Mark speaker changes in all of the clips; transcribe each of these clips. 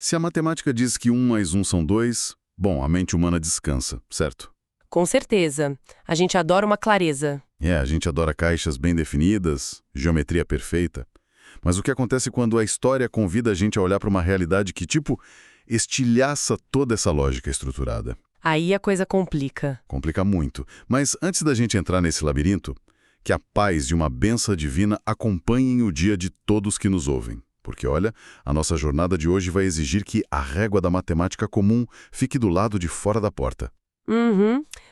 Speaker 1: Se a matemática diz que 1 mais 1 são 2, bom, a mente humana descansa, certo?
Speaker 2: Com certeza. A gente adora uma clareza.
Speaker 1: A gente adora caixas bem definidas, geometria perfeita. Mas o que acontece quando a história convida a gente a olhar para uma realidade que, estilhaça toda essa lógica estruturada?
Speaker 2: Aí a coisa complica.
Speaker 1: Complica muito. Mas antes da gente entrar nesse labirinto, que a paz de uma bênção divina acompanhe o dia de todos que nos ouvem. Porque, olha, a nossa jornada de hoje vai exigir que a régua da matemática comum fique do lado de fora da porta.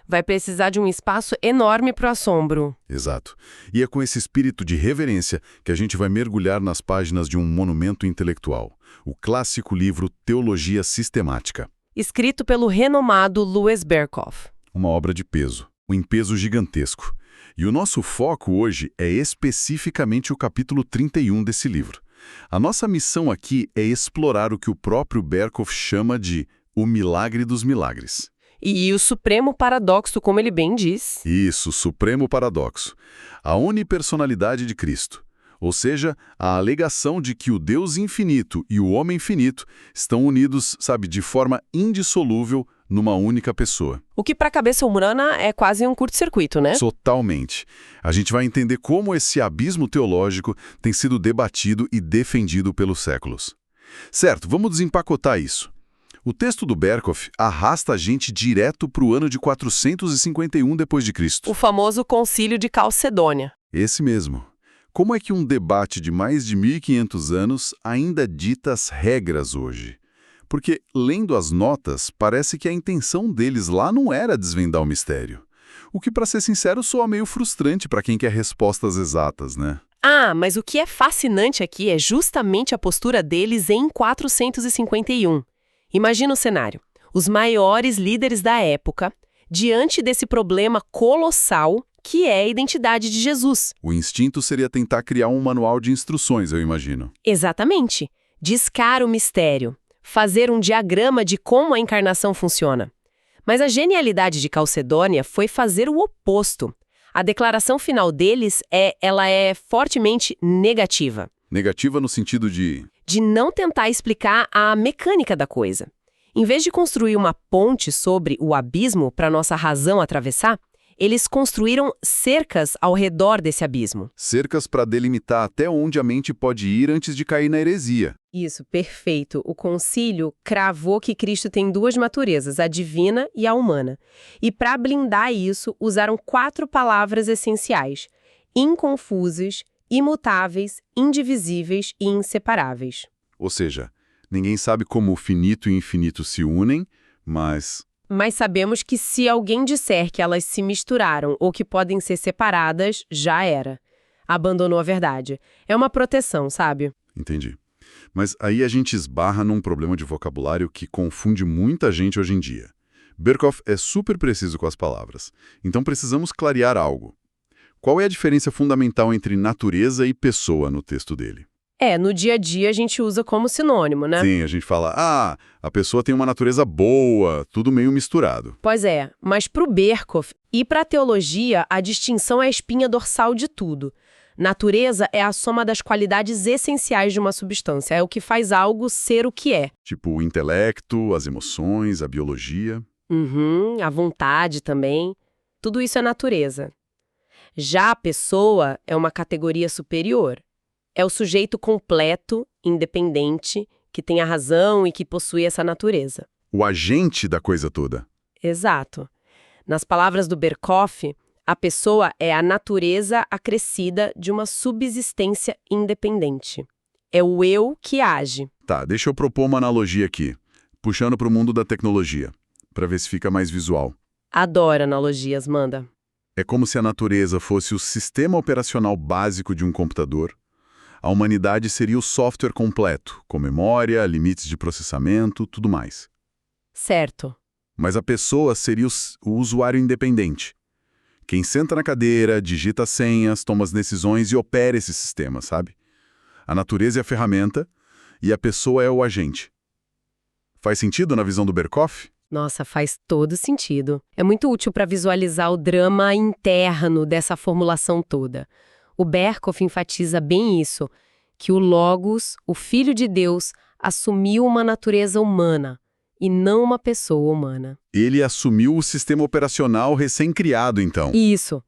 Speaker 2: Vai precisar de um espaço enorme para o assombro.
Speaker 1: Exato. E é com esse espírito de reverência que a gente vai mergulhar nas páginas de um monumento intelectual, o clássico livro Teologia Sistemática.
Speaker 2: Escrito pelo renomado Louis Berkhof.
Speaker 1: Uma obra de peso, um peso gigantesco. E o nosso foco hoje é especificamente o capítulo 31 desse livro. A nossa missão aqui é explorar o que o próprio Berkhof chama de o milagre dos milagres.
Speaker 2: E o supremo paradoxo, como ele bem diz.
Speaker 1: Isso, supremo paradoxo. A unipersonalidade de Cristo. Ou seja, a alegação de que o Deus infinito e o homem finito estão unidos, de forma indissolúvel numa única pessoa.
Speaker 2: O que para a cabeça humana é quase um curto-circuito, né?
Speaker 1: Totalmente. A gente vai entender como esse abismo teológico tem sido debatido e defendido pelos séculos. Certo, vamos desempacotar isso. O texto do Berkhof arrasta a gente direto para o ano de 451 d.C.
Speaker 2: O famoso Concílio de Calcedônia.
Speaker 1: Esse mesmo. Como é que um debate de mais de 1.500 anos ainda dita as regras hoje? Porque, lendo as notas, parece que a intenção deles lá não era desvendar o mistério. O que, para ser sincero, soa meio frustrante para quem quer respostas exatas, né?
Speaker 2: Mas o que é fascinante aqui é justamente a postura deles em 451. Imagina o cenário. Os maiores líderes da época, diante desse problema colossal que é a identidade de Jesus.
Speaker 1: O instinto seria tentar criar um manual de instruções, eu imagino.
Speaker 2: Exatamente. Descar o mistério. Fazer um diagrama de como a encarnação funciona. Mas a genialidade de Calcedônia foi fazer o oposto. A declaração final deles ela é fortemente negativa.
Speaker 1: Negativa no sentido de
Speaker 2: não tentar explicar a mecânica da coisa. Em vez de construir uma ponte sobre o abismo para nossa razão atravessar, eles construíram cercas ao redor desse abismo.
Speaker 1: Cercas para delimitar até onde a mente pode ir antes de cair na heresia.
Speaker 2: Isso, perfeito. O concílio cravou que Cristo tem duas naturezas, a divina e a humana. E para blindar isso, usaram 4 palavras essenciais: inconfusas, imutáveis, indivisíveis e inseparáveis.
Speaker 1: Ou seja, ninguém sabe como o finito e o infinito se unem, mas
Speaker 2: sabemos que se alguém disser que elas se misturaram ou que podem ser separadas, já era. Abandonou a verdade. É uma proteção, sabe?
Speaker 1: Entendi. Mas aí a gente esbarra num problema de vocabulário que confunde muita gente hoje em dia. Berkhof é super preciso com as palavras. Então precisamos clarear algo. Qual é a diferença fundamental entre natureza e pessoa no texto dele?
Speaker 2: No dia a dia a gente usa como sinônimo, né?
Speaker 1: Sim, a gente fala, a pessoa tem uma natureza boa, tudo meio misturado.
Speaker 2: Pois é, mas para o Berkhof e para a teologia, a distinção é a espinha dorsal de tudo. Natureza é a soma das qualidades essenciais de uma substância, é o que faz algo ser o que é.
Speaker 1: Tipo o intelecto, as emoções, a biologia.
Speaker 2: A vontade também. Tudo isso é natureza. Já a pessoa é uma categoria superior. É o sujeito completo, independente, que tem a razão e que possui essa natureza.
Speaker 1: O agente da coisa toda.
Speaker 2: Exato. Nas palavras do Berkhof, a pessoa é a natureza acrescida de uma subsistência independente. É o eu que age.
Speaker 1: Tá, deixa eu propor uma analogia aqui, puxando para o mundo da tecnologia, para ver se fica mais visual.
Speaker 2: Adoro analogias, manda.
Speaker 1: É como se a natureza fosse o sistema operacional básico de um computador. A humanidade seria o software completo, com memória, limites de processamento, tudo mais.
Speaker 2: Certo.
Speaker 1: Mas a pessoa seria o usuário independente. Quem senta na cadeira, digita as senhas, toma as decisões e opera esse sistema, sabe? A natureza é a ferramenta e a pessoa é o agente. Faz sentido na visão do Berkhof?
Speaker 2: Nossa, faz todo sentido. É muito útil para visualizar o drama interno dessa formulação toda. O Berkhof enfatiza bem isso. que o Logos, o Filho de Deus, assumiu uma natureza humana e não uma pessoa humana.
Speaker 1: Ele assumiu o sistema operacional recém-criado, então.
Speaker 2: Isso.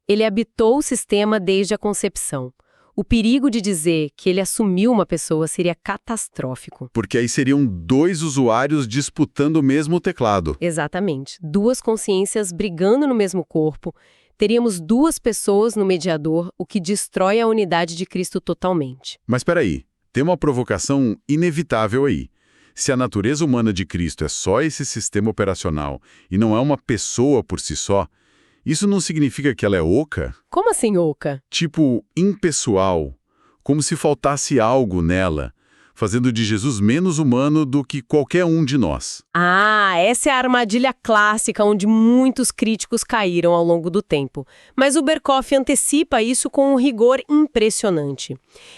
Speaker 2: Ele habitou o sistema desde a concepção. O perigo de dizer que ele assumiu uma pessoa seria catastrófico.
Speaker 1: Porque aí seriam dois usuários disputando o mesmo teclado.
Speaker 2: Exatamente. Duas consciências brigando no mesmo corpo. Teríamos duas pessoas no mediador, o que destrói a unidade de Cristo totalmente.
Speaker 1: Mas peraí, tem uma provocação inevitável aí. Se a natureza humana de Cristo é só esse sistema operacional e não é uma pessoa por si só, isso não significa que ela é oca?
Speaker 2: Como assim, oca?
Speaker 1: Tipo, impessoal, como se faltasse algo nela, fazendo de Jesus menos humano do que qualquer um de nós.
Speaker 2: Ah, essa é a armadilha clássica onde muitos críticos caíram ao longo do tempo. Mas o Berkoff antecipa isso com um rigor impressionante.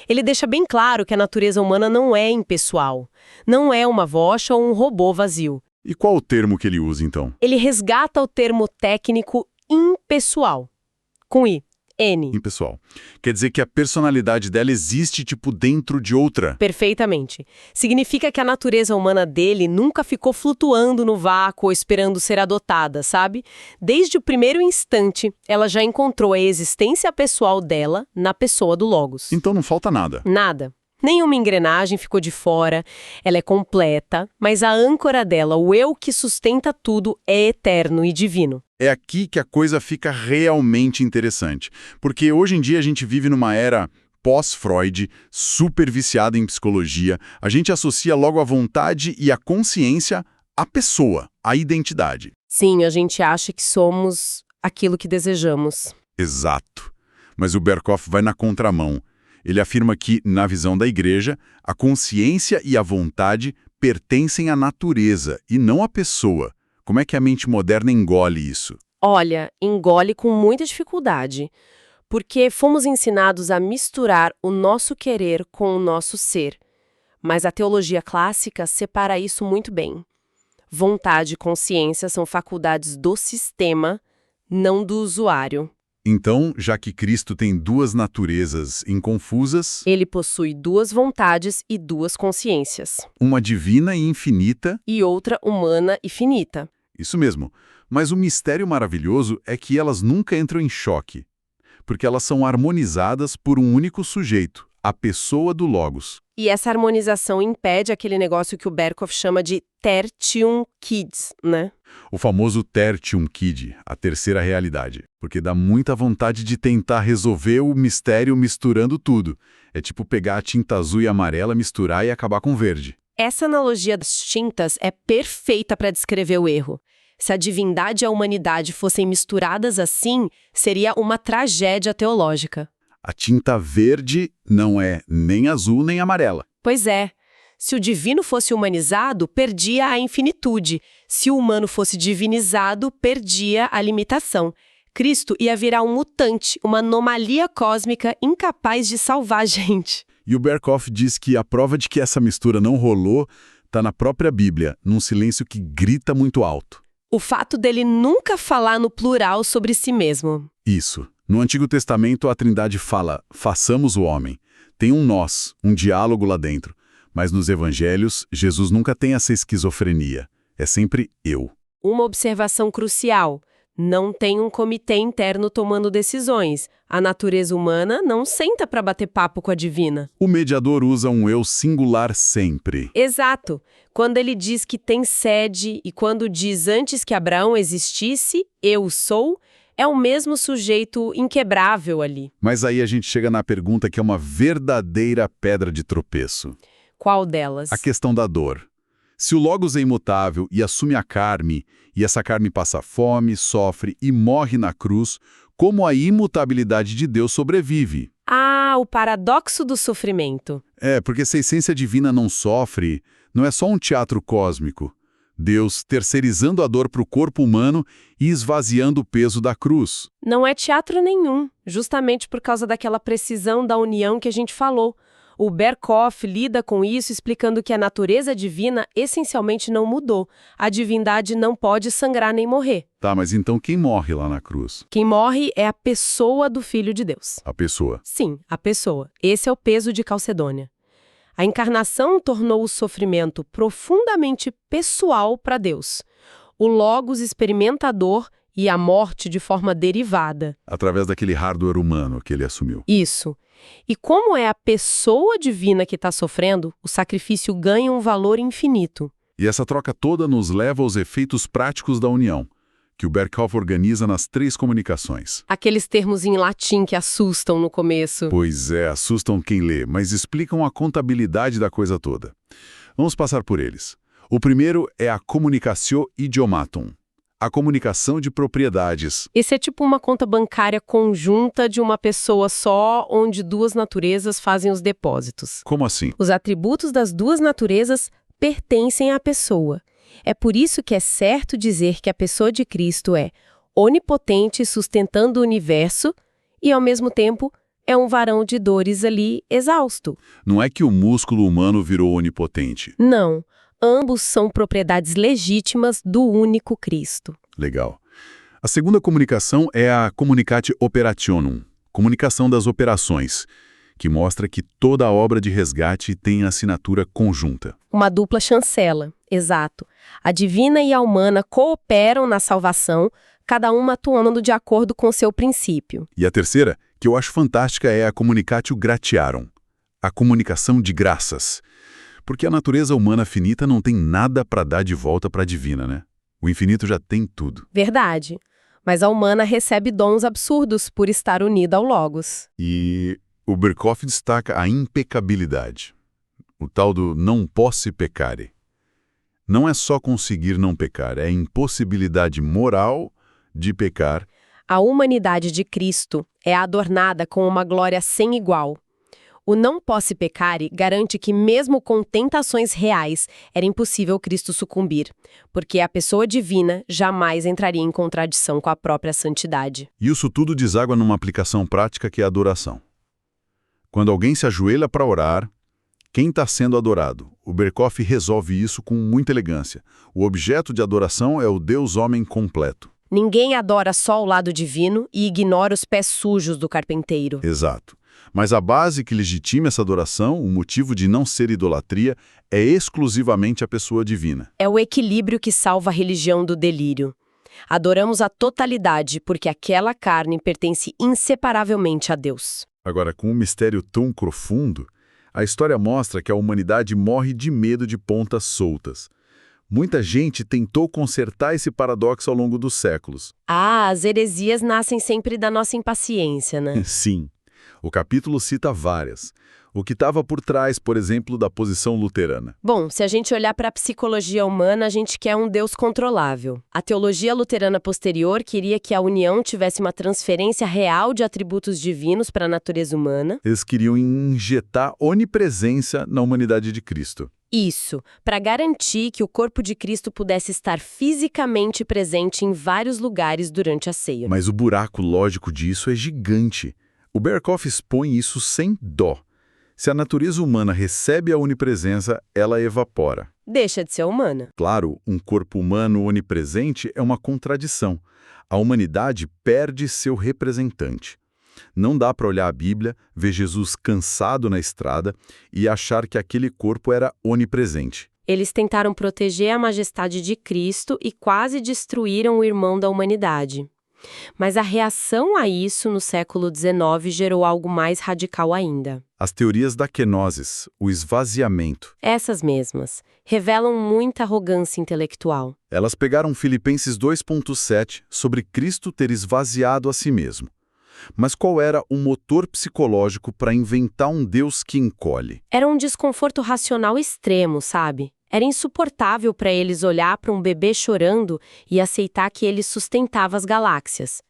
Speaker 2: Ele deixa bem claro que a natureza humana não é impessoal, não é uma voz ou um robô vazio.
Speaker 1: E qual o termo que ele usa, então?
Speaker 2: Ele resgata o termo técnico impessoal, com I, N.
Speaker 1: Impessoal. Quer dizer que a personalidade dela existe, tipo, dentro de outra.
Speaker 2: Perfeitamente. Significa que a natureza humana dele nunca ficou flutuando no vácuo ou esperando ser adotada, sabe? Desde o primeiro instante, ela já encontrou a existência pessoal dela na pessoa do Logos.
Speaker 1: Então não falta nada.
Speaker 2: Nada. Nenhuma engrenagem ficou de fora, ela é completa, mas a âncora dela, o eu que sustenta tudo, é eterno e divino.
Speaker 1: É aqui que a coisa fica realmente interessante, porque hoje em dia a gente vive numa era pós-Freud, super viciada em psicologia, a gente associa logo a vontade e a consciência à pessoa, à identidade.
Speaker 2: Sim, a gente acha que somos aquilo que desejamos.
Speaker 1: Exato. Mas o Berkoff vai na contramão. Ele afirma que, na visão da igreja, a consciência e a vontade pertencem à natureza e não à pessoa. Como é que a mente moderna engole isso?
Speaker 2: Olha, engole com muita dificuldade, porque fomos ensinados a misturar o nosso querer com o nosso ser. Mas a teologia clássica separa isso muito bem. Vontade e consciência são faculdades do sistema, não do usuário.
Speaker 1: Então, já que Cristo tem duas naturezas inconfusas,
Speaker 2: Ele possui duas vontades e duas consciências,
Speaker 1: uma divina e infinita,
Speaker 2: e outra humana e finita.
Speaker 1: isso mesmo, mas o mistério maravilhoso é que elas nunca entram em choque, porque elas são harmonizadas por um único sujeito, a pessoa do Logos.
Speaker 2: E essa harmonização impede aquele negócio que o Berkoff chama de tertium quid, né?
Speaker 1: O famoso tertium quid, a terceira realidade, porque dá muita vontade de tentar resolver o mistério misturando tudo. É tipo pegar a tinta azul e amarela, misturar e acabar com verde.
Speaker 2: Essa analogia das tintas é perfeita para descrever o erro. Se a divindade e a humanidade fossem misturadas assim, seria uma tragédia teológica.
Speaker 1: A tinta verde não é nem azul nem amarela.
Speaker 2: Pois é. Se o divino fosse humanizado, perdia a infinitude. Se o humano fosse divinizado, perdia a limitação. Cristo ia virar um mutante, uma anomalia cósmica incapaz de salvar a gente.
Speaker 1: E o Berkoff diz que a prova de que essa mistura não rolou está na própria Bíblia, num silêncio que grita muito alto.
Speaker 2: O fato dele nunca falar no plural sobre si mesmo.
Speaker 1: Isso. No Antigo Testamento, a Trindade fala, façamos o homem. Tem um nós, um diálogo lá dentro. Mas nos evangelhos, Jesus nunca tem essa esquizofrenia. É sempre eu.
Speaker 2: Uma observação crucial. Não tem um comitê interno tomando decisões. A natureza humana não senta para bater papo com a divina.
Speaker 1: O mediador usa um eu singular sempre.
Speaker 2: Exato. Quando ele diz que tem sede e quando diz antes que Abraão existisse, eu sou, é o mesmo sujeito inquebrável ali.
Speaker 1: Mas aí a gente chega na pergunta que é uma verdadeira pedra de tropeço.
Speaker 2: Qual delas?
Speaker 1: A questão da dor. Se o Logos é imutável e assume a carne, e essa carne passa fome, sofre e morre na cruz, como a imutabilidade de Deus sobrevive?
Speaker 2: Ah, o paradoxo do sofrimento.
Speaker 1: É, porque se a essência divina não sofre, não é só um teatro cósmico. Deus terceirizando a dor para o corpo humano e esvaziando o peso da cruz.
Speaker 2: Não é teatro nenhum, justamente por causa daquela precisão da união que a gente falou. O Berkhoff lida com isso explicando que a natureza divina essencialmente não mudou. A divindade não pode sangrar nem morrer.
Speaker 1: Tá, mas então quem morre lá na cruz?
Speaker 2: Quem morre é a pessoa do Filho de Deus.
Speaker 1: A pessoa.
Speaker 2: Sim, a pessoa. Esse é o peso de Calcedônia. A encarnação tornou o sofrimento profundamente pessoal para Deus. O Logos experimentador e a morte de forma derivada.
Speaker 1: Através daquele hardware humano que ele assumiu.
Speaker 2: Isso. E como é a pessoa divina que está sofrendo, o sacrifício ganha um valor infinito.
Speaker 1: E essa troca toda nos leva aos efeitos práticos da união, que o Berkhoff organiza nas 3 comunicações.
Speaker 2: Aqueles termos em latim que assustam no começo.
Speaker 1: Pois é, assustam quem lê, mas explicam a contabilidade da coisa toda. Vamos passar por eles. O primeiro é a communicatio idiomatum, a comunicação de propriedades.
Speaker 2: Esse é tipo uma conta bancária conjunta de uma pessoa só, onde 2 naturezas fazem os depósitos.
Speaker 1: Como assim?
Speaker 2: Os atributos das 2 naturezas pertencem à pessoa. É por isso que é certo dizer que a pessoa de Cristo é onipotente, sustentando o universo, e, ao mesmo tempo, é um varão de dores ali, exausto.
Speaker 1: Não é que o músculo humano virou onipotente.
Speaker 2: Não. Ambos são propriedades legítimas do único Cristo.
Speaker 1: Legal. A segunda comunicação é a communicatio operationum, comunicação das operações, que mostra que toda a obra de resgate tem assinatura conjunta.
Speaker 2: Uma dupla chancela, exato. A divina e a humana cooperam na salvação, cada uma atuando de acordo com seu princípio.
Speaker 1: E a terceira, que eu acho fantástica, é a communicatio gratiarum, a comunicação de graças. Porque a natureza humana finita não tem nada para dar de volta para a divina, né? O infinito já tem tudo.
Speaker 2: Verdade. Mas a humana recebe dons absurdos por estar unida ao Logos.
Speaker 1: E o Berkhoff destaca a impecabilidade. O tal do não posse peccare. Não é só conseguir não pecar, é a impossibilidade moral de pecar.
Speaker 2: A humanidade de Cristo é adornada com uma glória sem igual. O não posse peccare garante que mesmo com tentações reais era impossível Cristo sucumbir, porque a pessoa divina jamais entraria em contradição com a própria santidade.
Speaker 1: E isso tudo deságua numa aplicação prática que é a adoração. Quando alguém se ajoelha para orar, quem está sendo adorado? O Berkhoff resolve isso com muita elegância. O objeto de adoração é o Deus-homem completo.
Speaker 2: Ninguém adora só o lado divino e ignora os pés sujos do carpinteiro.
Speaker 1: Exato. Mas a base que legitima essa adoração, o motivo de não ser idolatria, é exclusivamente a pessoa divina.
Speaker 2: É o equilíbrio que salva a religião do delírio. Adoramos a totalidade porque aquela carne pertence inseparavelmente a Deus.
Speaker 1: Agora, com um mistério tão profundo, a história mostra que a humanidade morre de medo de pontas soltas. Muita gente tentou consertar esse paradoxo ao longo dos séculos.
Speaker 2: Ah, as heresias nascem sempre da nossa impaciência, né?
Speaker 1: Sim. O capítulo cita várias. O que estava por trás, por exemplo, da posição luterana.
Speaker 2: Bom, se a gente olhar para a psicologia humana, a gente quer um Deus controlável. A teologia luterana posterior queria que a união tivesse uma transferência real de atributos divinos para a natureza humana.
Speaker 1: Eles queriam injetar onipresença na humanidade de Cristo.
Speaker 2: Isso, para garantir que o corpo de Cristo pudesse estar fisicamente presente em vários lugares durante a ceia.
Speaker 1: Mas o buraco lógico disso é gigante. O Berkhoff expõe isso sem dó. Se a natureza humana recebe a onipresença, ela evapora.
Speaker 2: Deixa de ser humana.
Speaker 1: Claro, um corpo humano onipresente é uma contradição. A humanidade perde seu representante. Não dá para olhar a Bíblia, ver Jesus cansado na estrada e achar que aquele corpo era onipresente.
Speaker 2: Eles tentaram proteger a majestade de Cristo e quase destruíram o irmão da humanidade. Mas a reação a isso no século XIX gerou algo mais radical ainda.
Speaker 1: As teorias da kenosis, o esvaziamento.
Speaker 2: Essas mesmas, revelam muita arrogância intelectual.
Speaker 1: Elas pegaram Filipenses 2.7 sobre Cristo ter esvaziado a si mesmo. Mas qual era o motor psicológico para inventar um Deus que encolhe?
Speaker 2: Era um desconforto racional extremo, sabe? Era insuportável para eles olhar para um bebê chorando e aceitar que ele sustentava as galáxias.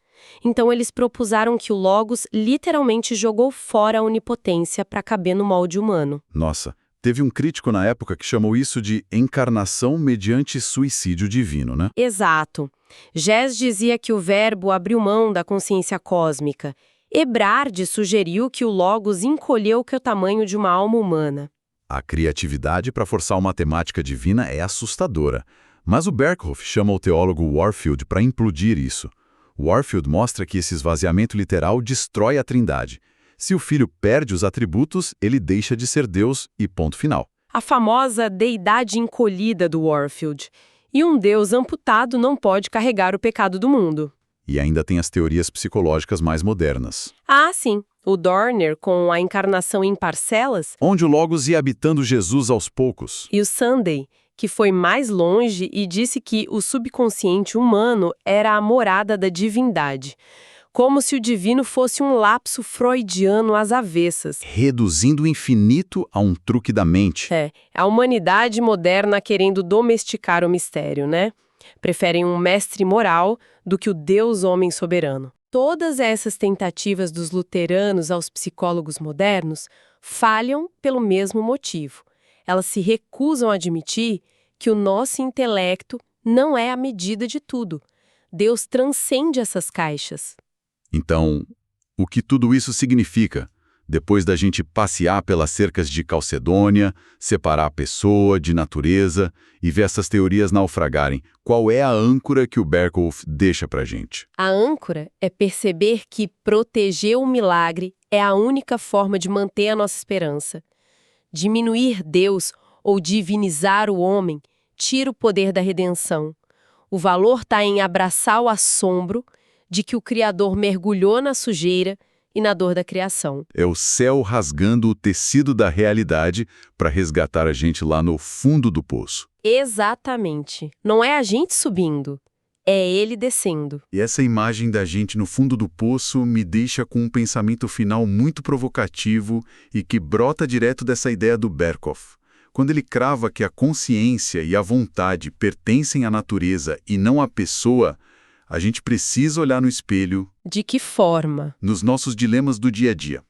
Speaker 2: Então eles propuseram que o Logos literalmente jogou fora a onipotência para caber no molde humano.
Speaker 1: Nossa, teve um crítico na época que chamou isso de encarnação mediante suicídio divino, né?
Speaker 2: Exato. Gés dizia que o verbo abriu mão da consciência cósmica. Ebrard sugeriu que o Logos encolheu que o tamanho de uma alma humana.
Speaker 1: A criatividade para forçar uma matemática divina é assustadora, mas o Berkhoff chama o teólogo Warfield para implodir isso. Warfield mostra que esse esvaziamento literal destrói a Trindade. Se o Filho perde os atributos, ele deixa de ser Deus e ponto final.
Speaker 2: A famosa deidade encolhida do Warfield. E um Deus amputado não pode carregar o pecado do mundo.
Speaker 1: E ainda tem as teorias psicológicas mais modernas,
Speaker 2: Ah, sim. O Dorner com a encarnação em parcelas
Speaker 1: onde o Logos ia habitando Jesus aos poucos.
Speaker 2: e o Sunday, que foi mais longe e disse que o subconsciente humano era a morada da divindade. Como se o divino fosse um lapso freudiano às avessas.
Speaker 1: Reduzindo o infinito a um truque da mente.
Speaker 2: É, a humanidade moderna querendo domesticar o mistério, né? Preferem um mestre moral do que o Deus-homem soberano. Todas essas tentativas dos luteranos aos psicólogos modernos falham pelo mesmo motivo. Elas se recusam a admitir que o nosso intelecto não é a medida de tudo. Deus transcende essas caixas.
Speaker 1: Então, o que tudo isso significa? Depois da gente passear pelas cercas de Calcedônia, separar a pessoa de natureza e ver essas teorias naufragarem, qual é a âncora que o Berkhoff deixa pra gente?
Speaker 2: A âncora é perceber que proteger o milagre é a única forma de manter a nossa esperança. Diminuir Deus ou divinizar o homem tira o poder da redenção. O valor está em abraçar o assombro de que o Criador mergulhou na sujeira e na dor da criação.
Speaker 1: É o céu rasgando o tecido da realidade para resgatar a gente lá no fundo do poço.
Speaker 2: Exatamente. Não é a gente subindo, é ele descendo.
Speaker 1: E essa imagem da gente no fundo do poço me deixa com um pensamento final muito provocativo e que brota direto dessa ideia do Berkhoff. Quando ele crava que a consciência e a vontade pertencem à natureza e não à pessoa, a gente precisa olhar no espelho.
Speaker 2: De que forma?
Speaker 1: Nos nossos dilemas do dia a dia.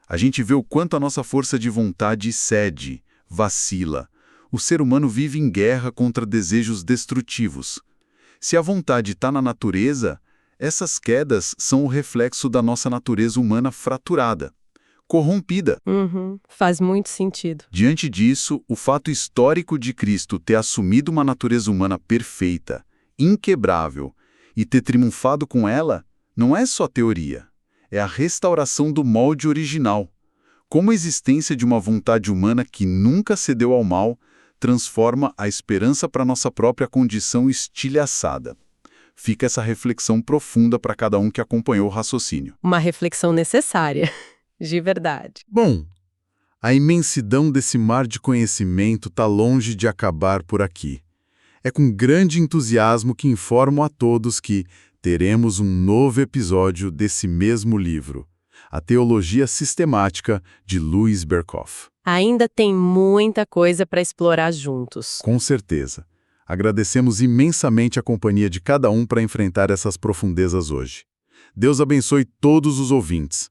Speaker 1: A gente vê o quanto a nossa força de vontade cede, vacila. O ser humano vive em guerra contra desejos destrutivos. Se a vontade está na natureza, essas quedas são o reflexo da nossa natureza humana fraturada, corrompida.
Speaker 2: Faz muito sentido.
Speaker 1: Diante disso, o fato histórico de Cristo ter assumido uma natureza humana perfeita, inquebrável, e ter triunfado com ela, não é só teoria. É a restauração do molde original. Como a existência de uma vontade humana que nunca cedeu ao mal, transforma a esperança para nossa própria condição estilhaçada. Fica essa reflexão profunda para cada um que acompanhou o raciocínio.
Speaker 2: Uma reflexão necessária, de verdade.
Speaker 1: Bom, a imensidão desse mar de conhecimento está longe de acabar por aqui. É com grande entusiasmo que informo a todos que teremos um novo episódio desse mesmo livro, A Teologia Sistemática, de Louis Berkhoff.
Speaker 2: Ainda tem muita coisa para explorar juntos.
Speaker 1: Com certeza. Agradecemos imensamente a companhia de cada um para enfrentar essas profundezas hoje. Deus abençoe todos os ouvintes.